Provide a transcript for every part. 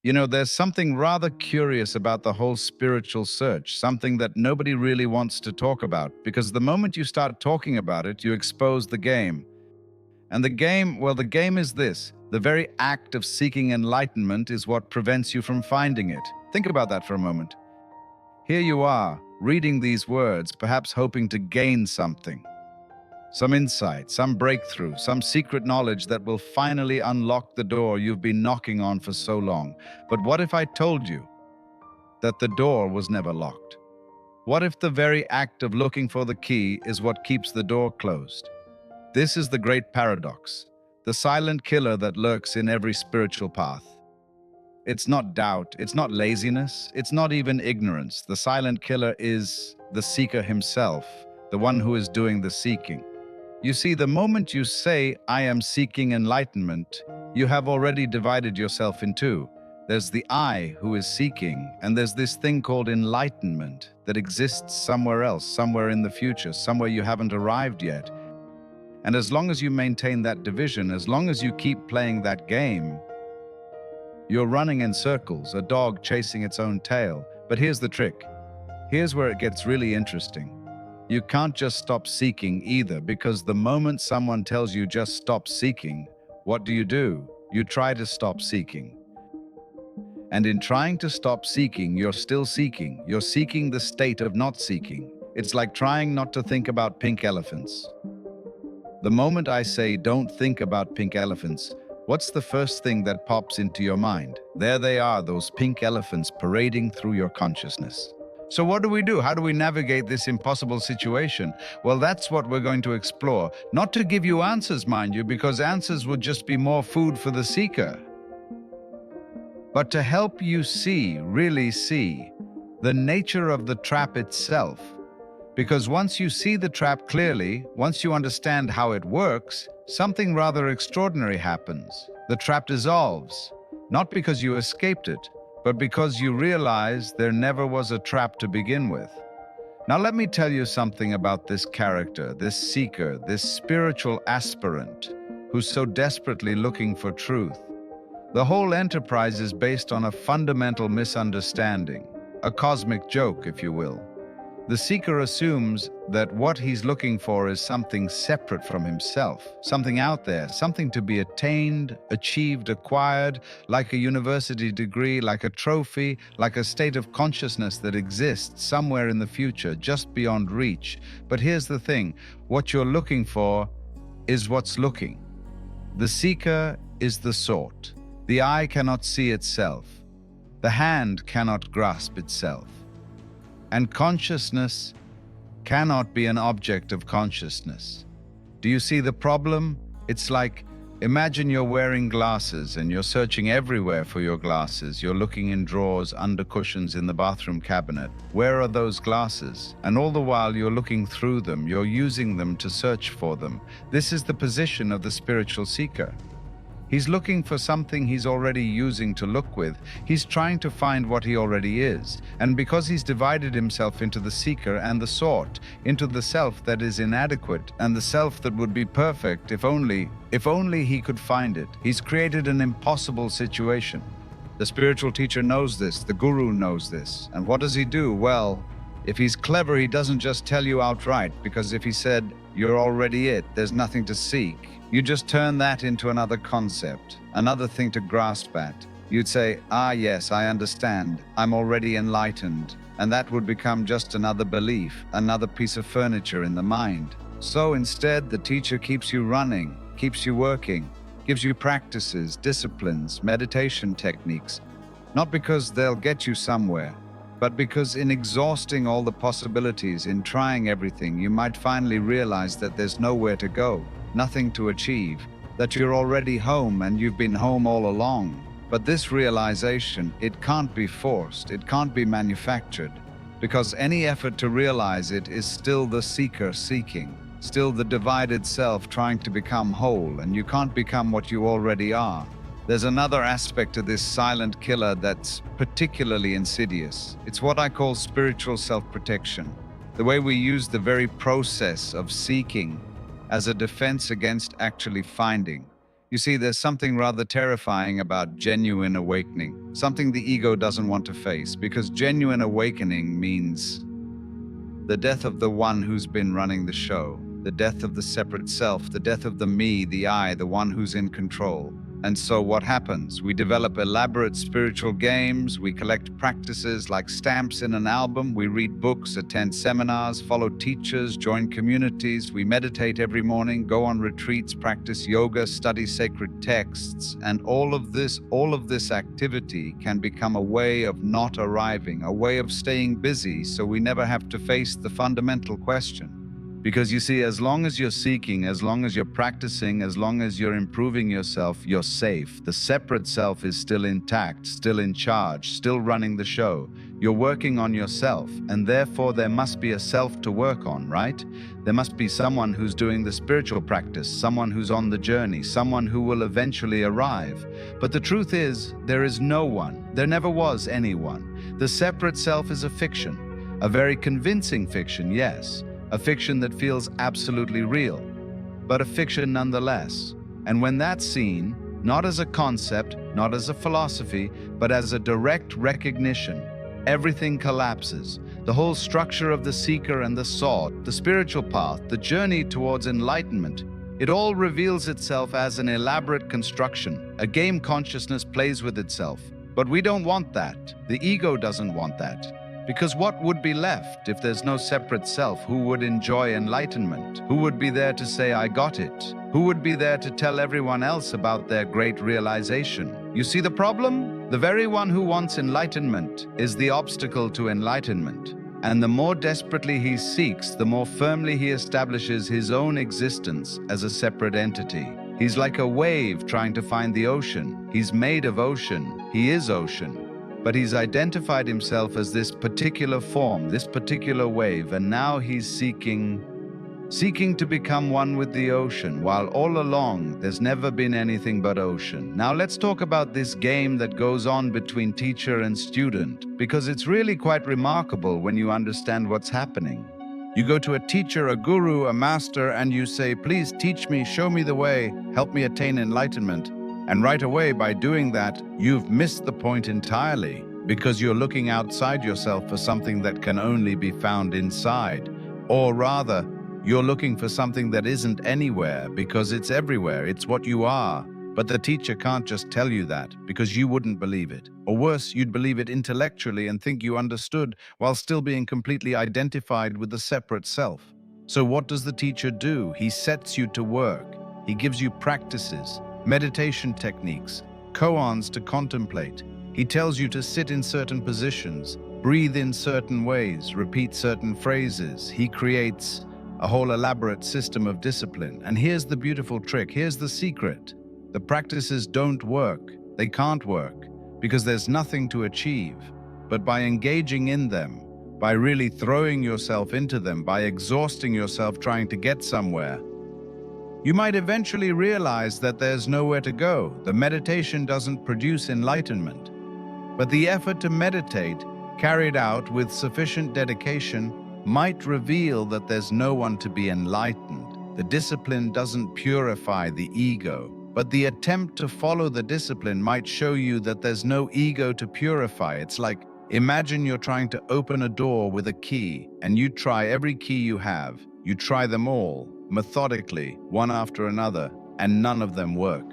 You know, there's something rather curious about the whole spiritual search, something that nobody really wants to talk about, because the moment you start talking about it, you expose the game. And the game, well, the game is this. The very act of seeking enlightenment is what prevents you from finding it. Think about that for a moment. Here you are, reading these words, perhaps hoping to gain something. Some insight, some breakthrough, some secret knowledge that will finally unlock the door you've been knocking on for so long. But what if I told you that the door was never locked? What if the very act of looking for the key is what keeps the door closed? This is the great paradox, the silent killer that lurks in every spiritual path. It's not doubt, it's not laziness, it's not even ignorance. The silent killer is the seeker himself, the one who is doing the seeking. You see, the moment you say, I am seeking enlightenment, you have already divided yourself in two. There's the I who is seeking, and there's this thing called enlightenment that exists somewhere else, somewhere in the future, somewhere you haven't arrived yet. And as long as you maintain that division, as long as you keep playing that game, you're running in circles, a dog chasing its own tail. But here's the trick. Here's where it gets really interesting. You can't just stop seeking either, because the moment someone tells you just stop seeking, what do? You try to stop seeking. And in trying to stop seeking, you're still seeking. You're seeking the state of not seeking. It's like trying not to think about pink elephants. The moment I say don't think about pink elephants, what's the first thing that pops into your mind? There they are, those pink elephants parading through your consciousness. So what do we do? How do we navigate this impossible situation? Well, that's what we're going to explore. Not to give you answers, mind you, because answers would just be more food for the seeker. But to help you see, really see, the nature of the trap itself. Because once you see the trap clearly, once you understand how it works, something rather extraordinary happens. The trap dissolves, not because you escaped it, but because you realize there never was a trap to begin with. Now let me tell you something about this character, this seeker, this spiritual aspirant who's so desperately looking for truth. The whole enterprise is based on a fundamental misunderstanding, a cosmic joke, if you will. The seeker assumes that what he's looking for is something separate from himself, something out there, something to be attained, achieved, acquired, like a university degree, like a trophy, like a state of consciousness that exists somewhere in the future, just beyond reach. But here's the thing, what you're looking for is what's looking. The seeker is the sought. The eye cannot see itself. The hand cannot grasp itself. And consciousness cannot be an object of consciousness. Do you see the problem? It's like, imagine you're wearing glasses and you're searching everywhere for your glasses. You're looking in drawers, under cushions, in the bathroom cabinet. Where are those glasses? And all the while you're looking through them, you're using them to search for them. This is the position of the spiritual seeker. He's looking for something he's already using to look with. He's trying to find what he already is. And because he's divided himself into the seeker and the sought, into the self that is inadequate and the self that would be perfect if only he could find it, he's created an impossible situation. The spiritual teacher knows this, the guru knows this. And what does he do? Well, if he's clever, he doesn't just tell you outright, because if he said, you're already it, there's nothing to seek, you just turn that into another concept, another thing to grasp at. You'd say, yes, I understand. I'm already enlightened. And that would become just another belief, another piece of furniture in the mind. So instead, the teacher keeps you running, keeps you working, gives you practices, disciplines, meditation techniques, not because they'll get you somewhere, but because in exhausting all the possibilities, in trying everything, you might finally realize that there's nowhere to go, nothing to achieve, that you're already home and you've been home all along. But this realization, it can't be forced, it can't be manufactured, because any effort to realize it is still the seeker seeking, still the divided self trying to become whole, and you can't become what you already are. There's another aspect to this silent killer that's particularly insidious. It's what I call spiritual self-protection. The way we use the very process of seeking as a defense against actually finding. You see, there's something rather terrifying about genuine awakening, something the ego doesn't want to face, because genuine awakening means the death of the one who's been running the show, the death of the separate self, the death of the me, the I, the one who's in control. And so what happens? We develop elaborate spiritual games, we collect practices like stamps in an album, we read books, attend seminars, follow teachers, join communities, we meditate every morning, go on retreats, practice yoga, study sacred texts, and all of this activity can become a way of not arriving, a way of staying busy so we never have to face the fundamental question. Because you see, as long as you're seeking, as long as you're practicing, as long as you're improving yourself, you're safe. The separate self is still intact, still in charge, still running the show. You're working on yourself, and therefore there must be a self to work on, right? There must be someone who's doing the spiritual practice, someone who's on the journey, someone who will eventually arrive. But the truth is, there is no one. There never was anyone. The separate self is a fiction, a very convincing fiction, yes. A fiction that feels absolutely real, but a fiction nonetheless. And when that's seen, not as a concept, not as a philosophy, but as a direct recognition, everything collapses. The whole structure of the seeker and the sought, the spiritual path, the journey towards enlightenment, it all reveals itself as an elaborate construction. A game consciousness plays with itself. But we don't want that. The ego doesn't want that. Because what would be left if there's no separate self? Who would enjoy enlightenment? Who would be there to say, I got it? Who would be there to tell everyone else about their great realization? You see the problem? The very one who wants enlightenment is the obstacle to enlightenment. And the more desperately he seeks, the more firmly he establishes his own existence as a separate entity. He's like a wave trying to find the ocean. He's made of ocean. He is ocean. But he's identified himself as this particular form, this particular wave, and now he's seeking to become one with the ocean, while all along there's never been anything but ocean. Now let's talk about this game that goes on between teacher and student, because it's really quite remarkable when you understand what's happening. You go to a teacher, a guru, a master, and you say, please teach me, show me the way, help me attain enlightenment. And right away, by doing that, you've missed the point entirely, because you're looking outside yourself for something that can only be found inside. Or rather, you're looking for something that isn't anywhere, because it's everywhere, it's what you are. But the teacher can't just tell you that, because you wouldn't believe it. Or worse, you'd believe it intellectually and think you understood, while still being completely identified with the separate self. So what does the teacher do? He sets you to work. He gives you practices, meditation techniques, koans to contemplate. He tells you to sit in certain positions, breathe in certain ways, repeat certain phrases. He creates a whole elaborate system of discipline. And here's the beautiful trick, here's the secret. The practices don't work, they can't work, because there's nothing to achieve. But by engaging in them, by really throwing yourself into them, by exhausting yourself trying to get somewhere, you might eventually realize that there's nowhere to go. The meditation doesn't produce enlightenment. But the effort to meditate, carried out with sufficient dedication, might reveal that there's no one to be enlightened. The discipline doesn't purify the ego, but the attempt to follow the discipline might show you that there's no ego to purify. It's like, imagine you're trying to open a door with a key, and you try every key you have. You try them all, methodically, one after another, and none of them work.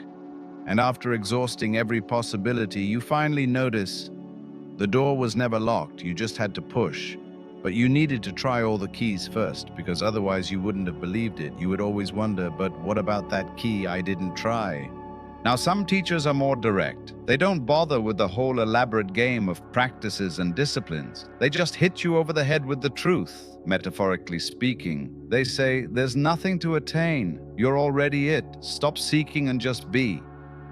And after exhausting every possibility, you finally notice the door was never locked, you just had to push. But you needed to try all the keys first, because otherwise you wouldn't have believed it. You would always wonder, but what about that key I didn't try? Now, some teachers are more direct. They don't bother with the whole elaborate game of practices and disciplines. They just hit you over the head with the truth, metaphorically speaking. They say, there's nothing to attain. You're already it. Stop seeking and just be.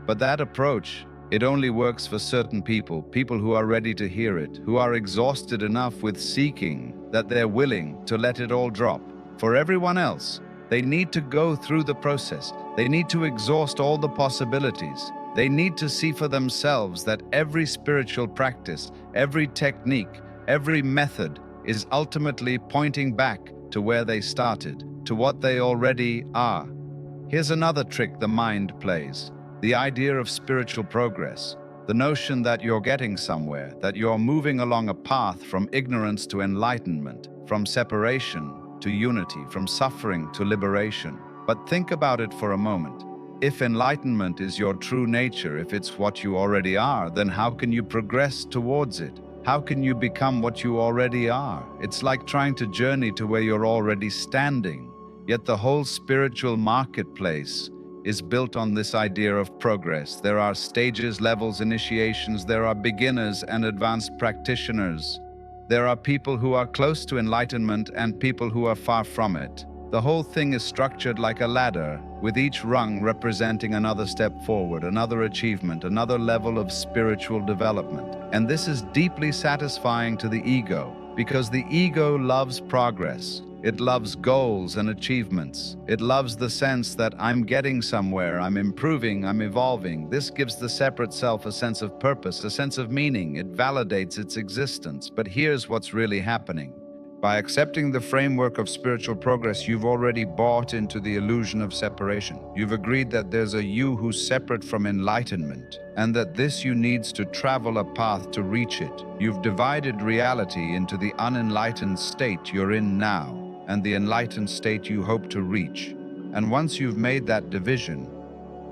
But that approach, it only works for certain people who are ready to hear it, who are exhausted enough with seeking that they're willing to let it all drop. For everyone else, they need to go through the process. They need to exhaust all the possibilities. They need to see for themselves that every spiritual practice, every technique, every method is ultimately pointing back to where they started, to what they already are. Here's another trick the mind plays. The idea of spiritual progress, the notion that you're getting somewhere, that you're moving along a path from ignorance to enlightenment, from separation to unity, from suffering to liberation. But think about it for a moment. If enlightenment is your true nature, if it's what you already are, then how can you progress towards it? How can you become what you already are? It's like trying to journey to where you're already standing. Yet the whole spiritual marketplace is built on this idea of progress. There are stages, levels, initiations. There are beginners and advanced practitioners. There are people who are close to enlightenment and people who are far from it. The whole thing is structured like a ladder, with each rung representing another step forward, another achievement, another level of spiritual development. And this is deeply satisfying to the ego, because the ego loves progress. It loves goals and achievements. It loves the sense that I'm getting somewhere, I'm improving, I'm evolving. This gives the separate self a sense of purpose, a sense of meaning. It validates its existence. But here's what's really happening. By accepting the framework of spiritual progress, you've already bought into the illusion of separation. You've agreed that there's a you who's separate from enlightenment, and that this you needs to travel a path to reach it. You've divided reality into the unenlightened state you're in now, and the enlightened state you hope to reach. And once you've made that division,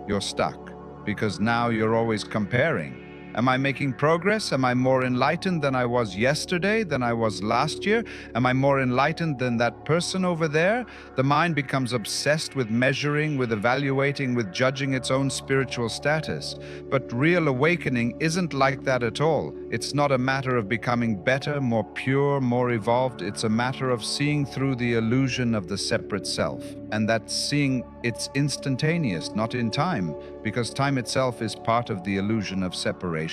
you're stuck, because now you're always comparing. Am I making progress? Am I more enlightened than I was yesterday, than I was last year? Am I more enlightened than that person over there? The mind becomes obsessed with measuring, with evaluating, with judging its own spiritual status. But real awakening isn't like that at all. It's not a matter of becoming better, more pure, more evolved. It's a matter of seeing through the illusion of the separate self. And that seeing, it's instantaneous, not in time, because time itself is part of the illusion of separation.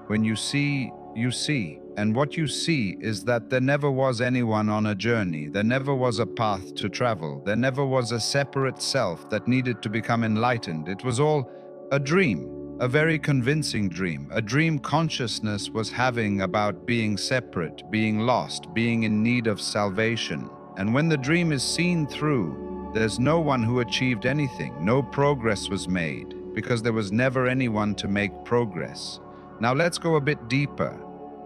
When you see, you see. And what you see is that there never was anyone on a journey. There never was a path to travel. There never was a separate self that needed to become enlightened. It was all a dream, a very convincing dream, a dream consciousness was having about being separate, being lost, being in need of salvation. And when the dream is seen through, there's no one who achieved anything. No progress was made, because there was never anyone to make progress. Now let's go a bit deeper.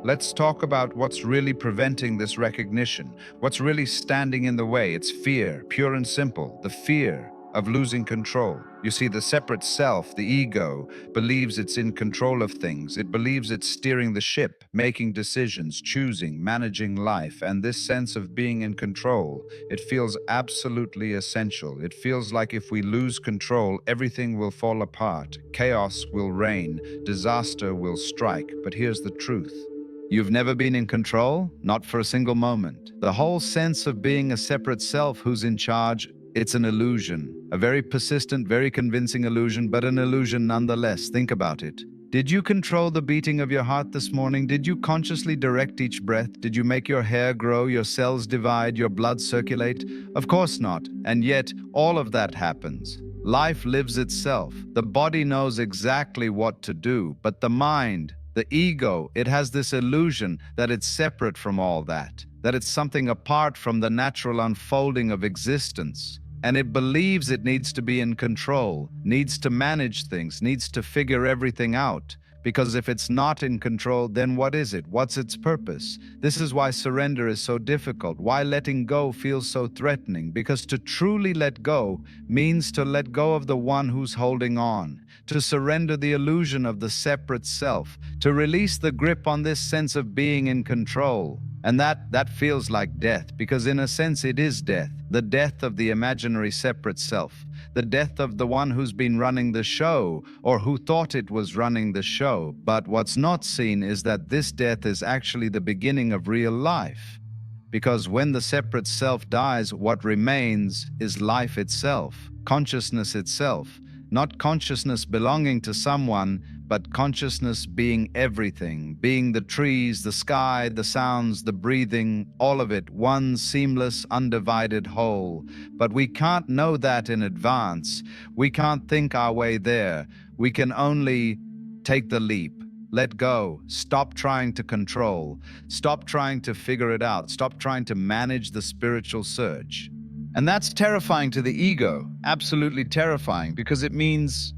Let's talk about what's really preventing this recognition, what's really standing in the way. It's fear, pure and simple, the fear of losing control. You see, the separate self, the ego, believes it's in control of things. It believes it's steering the ship, making decisions, choosing, managing life. And this sense of being in control, it feels absolutely essential. It feels like if we lose control, everything will fall apart. Chaos will reign, disaster will strike. But here's the truth. You've never been in control? Not for a single moment. The whole sense of being a separate self who's in charge, it's an illusion. A very persistent, very convincing illusion, but an illusion nonetheless. Think about it. Did you control the beating of your heart this morning? Did you consciously direct each breath? Did you make your hair grow, your cells divide, your blood circulate? Of course not. And yet, all of that happens. Life lives itself. The body knows exactly what to do, but the mind, the ego, it has this illusion that it's separate from all that it's something apart from the natural unfolding of existence. And it believes it needs to be in control, needs to manage things, needs to figure everything out. Because if it's not in control, then what is it? What's its purpose? This is why surrender is so difficult, why letting go feels so threatening. Because to truly let go means to let go of the one who's holding on, to surrender the illusion of the separate self, to release the grip on this sense of being in control. And that feels like death, because in a sense it is death, the death of the imaginary separate self, the death of the one who's been running the show, or who thought it was running the show. But what's not seen is that this death is actually the beginning of real life. Because when the separate self dies, what remains is life itself, consciousness itself. Not consciousness belonging to someone, but consciousness being everything, being the trees, the sky, the sounds, the breathing, all of it, one seamless, undivided whole. But we can't know that in advance. We can't think our way there. We can only take the leap. Let go. Stop trying to control. Stop trying to figure it out. Stop trying to manage the spiritual search. And that's terrifying to the ego, absolutely terrifying, because it means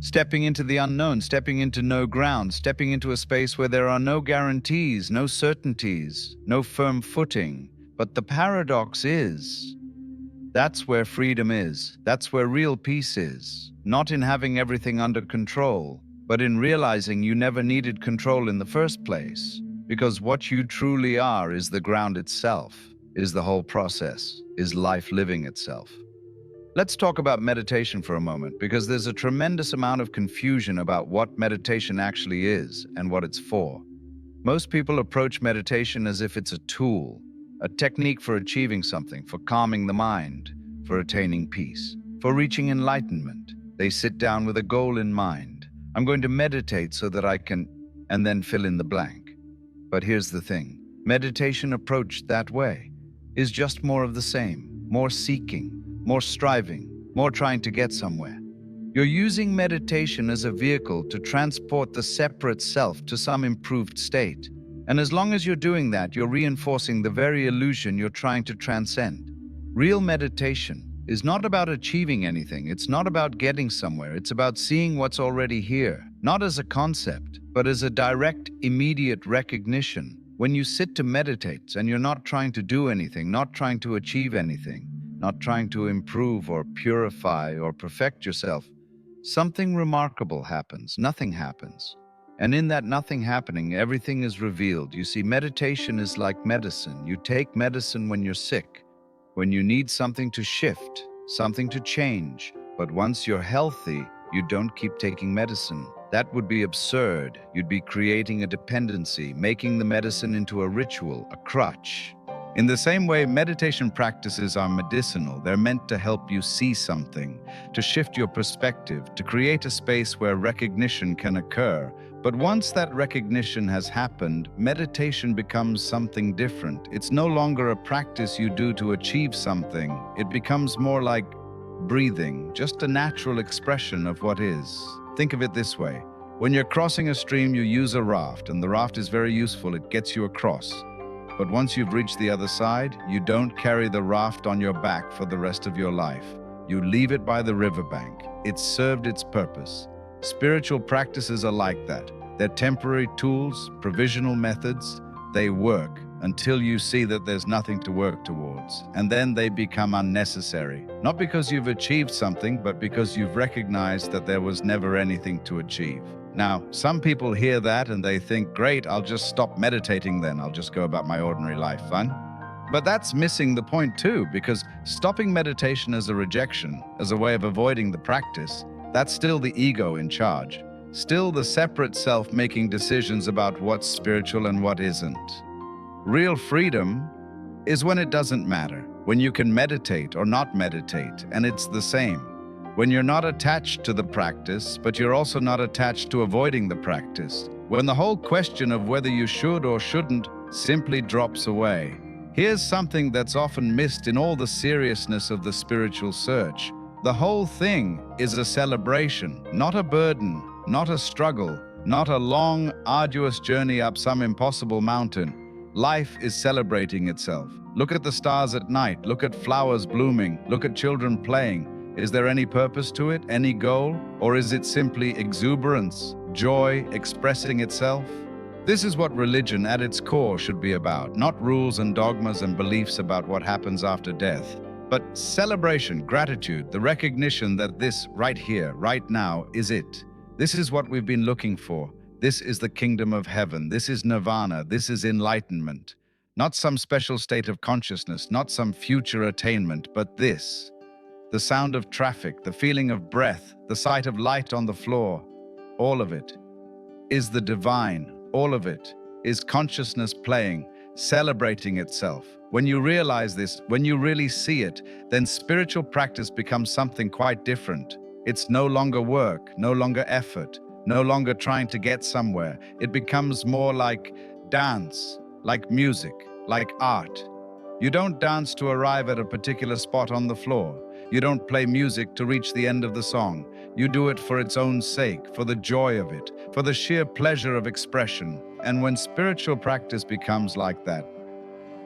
Stepping into the unknown, stepping into no ground, stepping into a space where there are no guarantees, no certainties, no firm footing. But the paradox is, that's where freedom is. That's where real peace is. Not in having everything under control, but in realizing you never needed control in the first place. Because what you truly are is the ground itself, is the whole process, is life living itself. Let's talk about meditation for a moment, because there's a tremendous amount of confusion about what meditation actually is and what it's for. Most people approach meditation as if it's a tool, a technique for achieving something, for calming the mind, for attaining peace, for reaching enlightenment. They sit down with a goal in mind. I'm going to meditate so that I can, and then fill in the blank. But here's the thing. Meditation approached that way is just more of the same, more seeking, more striving, more trying to get somewhere. You're using meditation as a vehicle to transport the separate self to some improved state. And as long as you're doing that, you're reinforcing the very illusion you're trying to transcend. Real meditation is not about achieving anything. It's not about getting somewhere. It's about seeing what's already here, not as a concept, but as a direct, immediate recognition. When you sit to meditate and you're not trying to do anything, not trying to achieve anything, not trying to improve or purify or perfect yourself, something remarkable happens. Nothing happens. And in that nothing happening, everything is revealed. You see, meditation is like medicine. You take medicine when you're sick, when you need something to shift, something to change. But once you're healthy, you don't keep taking medicine. That would be absurd. You'd be creating a dependency, making the medicine into a ritual, a crutch. In the same way, meditation practices are medicinal. They're meant to help you see something, to shift your perspective, to create a space where recognition can occur. But once that recognition has happened, meditation becomes something different. It's no longer a practice you do to achieve something. It becomes more like breathing, just a natural expression of what is. Think of it this way. When you're crossing a stream, you use a raft, and the raft is very useful. It gets you across. But once you've reached the other side, you don't carry the raft on your back for the rest of your life. You leave it by the riverbank. It's served its purpose. Spiritual practices are like that. They're temporary tools, provisional methods. They work until you see that there's nothing to work towards. And then they become unnecessary. Not because you've achieved something, but because you've recognized that there was never anything to achieve. Now, some people hear that and they think, great, I'll just stop meditating then. I'll just go about my ordinary life. Fun? But that's missing the point too, because stopping meditation as a rejection, as a way of avoiding the practice, that's still the ego in charge. Still the separate self making decisions about what's spiritual and what isn't. Real freedom is when it doesn't matter, when you can meditate or not meditate, and it's the same. When you're not attached to the practice, but you're also not attached to avoiding the practice. When the whole question of whether you should or shouldn't simply drops away. Here's something that's often missed in all the seriousness of the spiritual search. The whole thing is a celebration, not a burden, not a struggle, not a long, arduous journey up some impossible mountain. Life is celebrating itself. Look at the stars at night, look at flowers blooming, look at children playing. Is there any purpose to it, any goal? Or is it simply exuberance, joy, expressing itself? This is what religion at its core should be about, not rules and dogmas and beliefs about what happens after death, but celebration, gratitude, the recognition that this right here, right now, is it. This is what we've been looking for. This is the kingdom of heaven. This is nirvana. This is enlightenment. Not some special state of consciousness, not some future attainment, but this. The sound of traffic, the feeling of breath, the sight of light on the floor, all of it is the divine. All of it is consciousness playing, celebrating itself. When you realize this, when you really see it, then spiritual practice becomes something quite different. It's no longer work, no longer effort, no longer trying to get somewhere. It becomes more like dance, like music, like art. You don't dance to arrive at a particular spot on the floor. You don't play music to reach the end of the song. You do it for its own sake, for the joy of it, for the sheer pleasure of expression. And when spiritual practice becomes like that,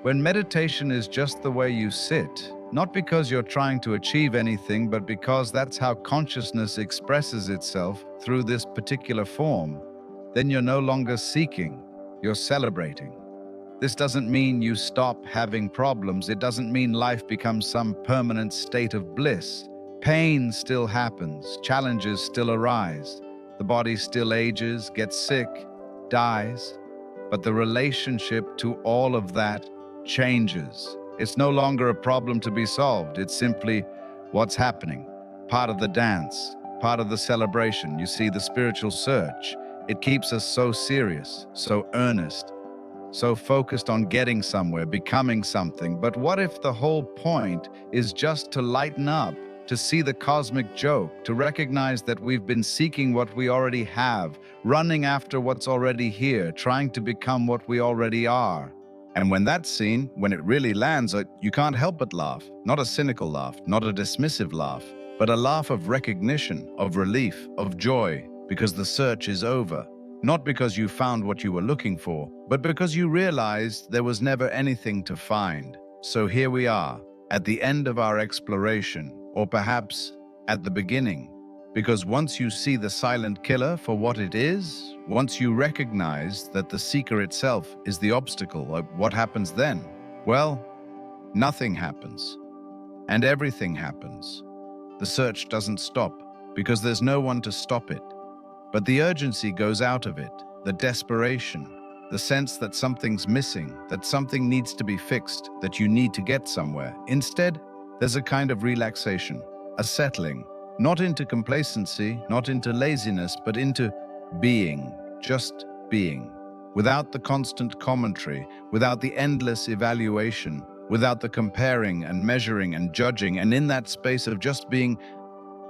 when meditation is just the way you sit, Not because you're trying to achieve anything, but because that's how consciousness expresses itself through this particular form. Then you're no longer seeking, you're celebrating. This doesn't mean you stop having problems. It doesn't mean life becomes some permanent state of bliss. Pain still happens, challenges still arise. The body still ages, gets sick, dies. But the relationship to all of that changes. It's no longer a problem to be solved. It's simply what's happening, part of the dance, part of the celebration. You see, the spiritual search, it keeps us so serious, so earnest, so focused on getting somewhere, becoming something. But what if the whole point is just to lighten up, to see the cosmic joke, to recognize that we've been seeking what we already have, running after what's already here, trying to become what we already are? And when that's seen, when it really lands, you can't help but laugh. Not a cynical laugh, not a dismissive laugh, but a laugh of recognition, of relief, of joy, because the search is over. Not because you found what you were looking for, but because you realized there was never anything to find. So here we are, at the end of our exploration, or perhaps at the beginning. Because once you see the silent killer for what it is, once you recognize that the seeker itself is the obstacle, what happens then? Well, nothing happens. And everything happens. The search doesn't stop, because there's no one to stop it. But the urgency goes out of it, the desperation, the sense that something's missing, that something needs to be fixed, that you need to get somewhere. Instead, there's a kind of relaxation, a settling, not into complacency, not into laziness, but into being, just being, without the constant commentary, without the endless evaluation, without the comparing and measuring and judging, and in that space of just being,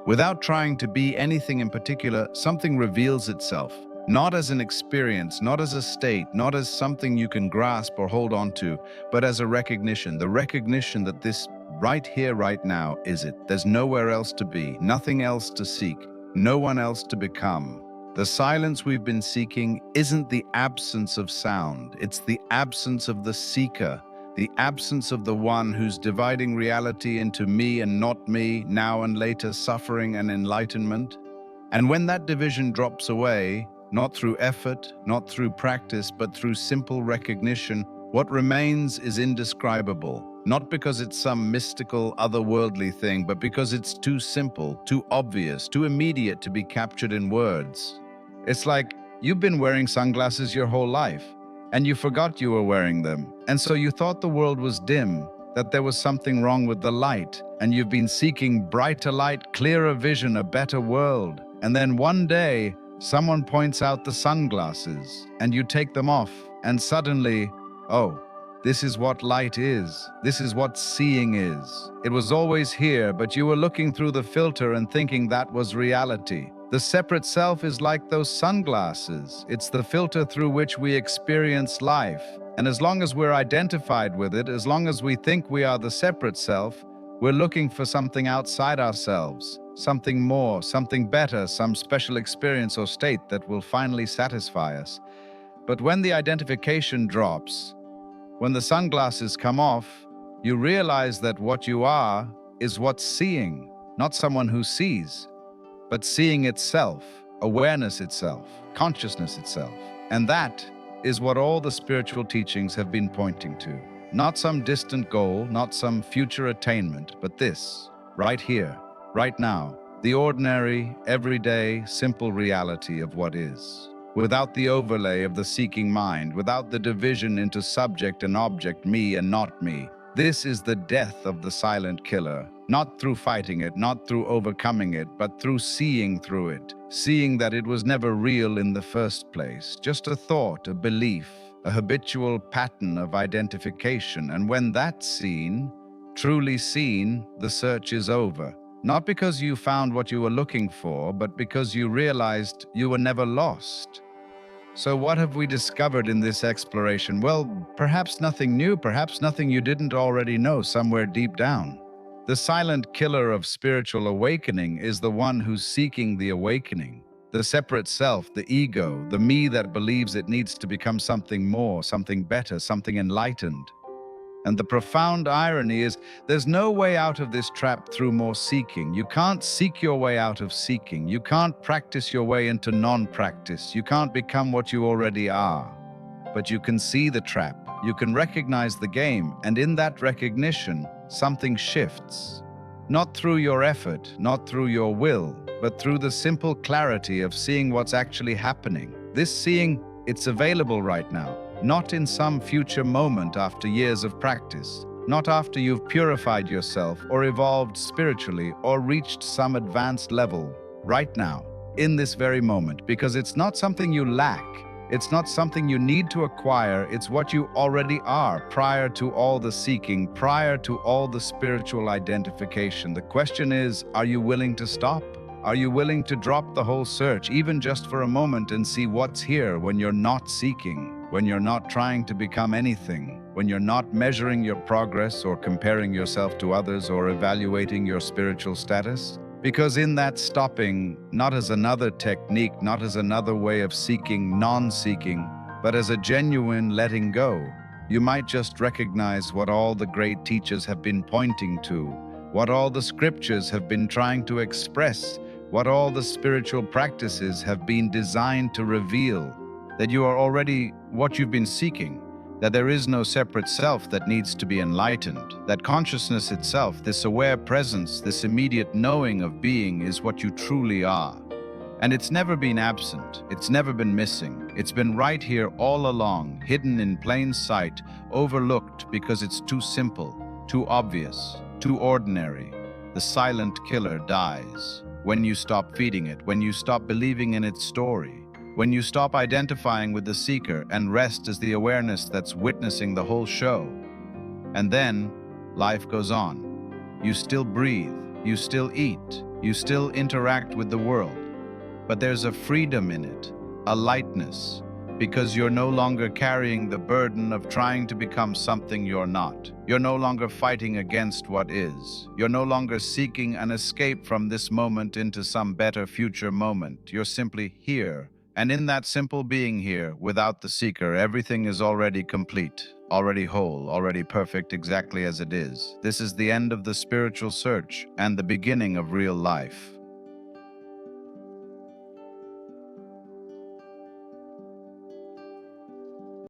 without trying to be anything in particular, something reveals itself, not as an experience, not as a state, not as something you can grasp or hold on to, but as a recognition, the recognition that this right here, right now is it. There's nowhere else to be, nothing else to seek, no one else to become. The silence we've been seeking isn't the absence of sound, it's the absence of the seeker, the absence of the one who's dividing reality into me and not me, now and later, suffering and enlightenment. And when that division drops away, not through effort, not through practice, but through simple recognition, what remains is indescribable. Not because it's some mystical, otherworldly thing, but because it's too simple, too obvious, too immediate to be captured in words. It's like you've been wearing sunglasses your whole life, and you forgot you were wearing them. And so you thought the world was dim, that there was something wrong with the light, and you've been seeking brighter light, clearer vision, a better world. And then one day, someone points out the sunglasses, and you take them off, and suddenly, oh, this is what light is. This is what seeing is. It was always here, but you were looking through the filter and thinking that was reality. The separate self is like those sunglasses. It's the filter through which we experience life. And as long as we're identified with it, as long as we think we are the separate self, we're looking for something outside ourselves, something more, something better, some special experience or state that will finally satisfy us. But when the identification drops, when the sunglasses come off, you realize that what you are is what's seeing, not someone who sees, but seeing itself, awareness itself, consciousness itself. And that is what all the spiritual teachings have been pointing to. Not some distant goal, not some future attainment, but this, right here, right now, the ordinary, everyday, simple reality of what is. Without the overlay of the seeking mind, without the division into subject and object, me and not me. This is the death of the silent killer, not through fighting it, not through overcoming it, but through seeing through it, seeing that it was never real in the first place, just a thought, a belief, a habitual pattern of identification. And when that's seen, truly seen, the search is over. Not because you found what you were looking for, but because you realized you were never lost. So what have we discovered in this exploration? Well, perhaps nothing new, perhaps nothing you didn't already know somewhere deep down. The silent killer of spiritual awakening is the one who's seeking the awakening. The separate self, the ego, the me that believes it needs to become something more, something better, something enlightened. And the profound irony is there's no way out of this trap through more seeking. You can't seek your way out of seeking. You can't practice your way into non-practice. You can't become what you already are. But you can see the trap. You can recognize the game, and in that recognition, something shifts. Not through your effort, not through your will, but through the simple clarity of seeing what's actually happening. This seeing, it's available right now, not in some future moment after years of practice, not after you've purified yourself or evolved spiritually or reached some advanced level, right now, in this very moment, because it's not something you lack. It's not something you need to acquire, it's what you already are prior to all the seeking, prior to all the spiritual identification. The question is, are you willing to stop? Are you willing to drop the whole search, even just for a moment, and see what's here when you're not seeking, when you're not trying to become anything, when you're not measuring your progress or comparing yourself to others or evaluating your spiritual status? Because in that stopping, not as another technique, not as another way of seeking, non-seeking, but as a genuine letting go, you might just recognize what all the great teachers have been pointing to, what all the scriptures have been trying to express, what all the spiritual practices have been designed to reveal, that you are already what you've been seeking, that there is no separate self that needs to be enlightened, that consciousness itself, this aware presence, this immediate knowing of being is what you truly are. And it's never been absent, it's never been missing, it's been right here all along, hidden in plain sight, overlooked because it's too simple, too obvious, too ordinary. The silent killer dies when you stop feeding it, when you stop believing in its story. When you stop identifying with the seeker and rest as the awareness that's witnessing the whole show. And then, life goes on. You still breathe, you still eat, you still interact with the world. But there's a freedom in it, a lightness, because you're no longer carrying the burden of trying to become something you're not. You're no longer fighting against what is. You're no longer seeking an escape from this moment into some better future moment. You're simply here. And in that simple being here, without the seeker, everything is already complete, already whole, already perfect exactly as it is. This is the end of the spiritual search and the beginning of real life.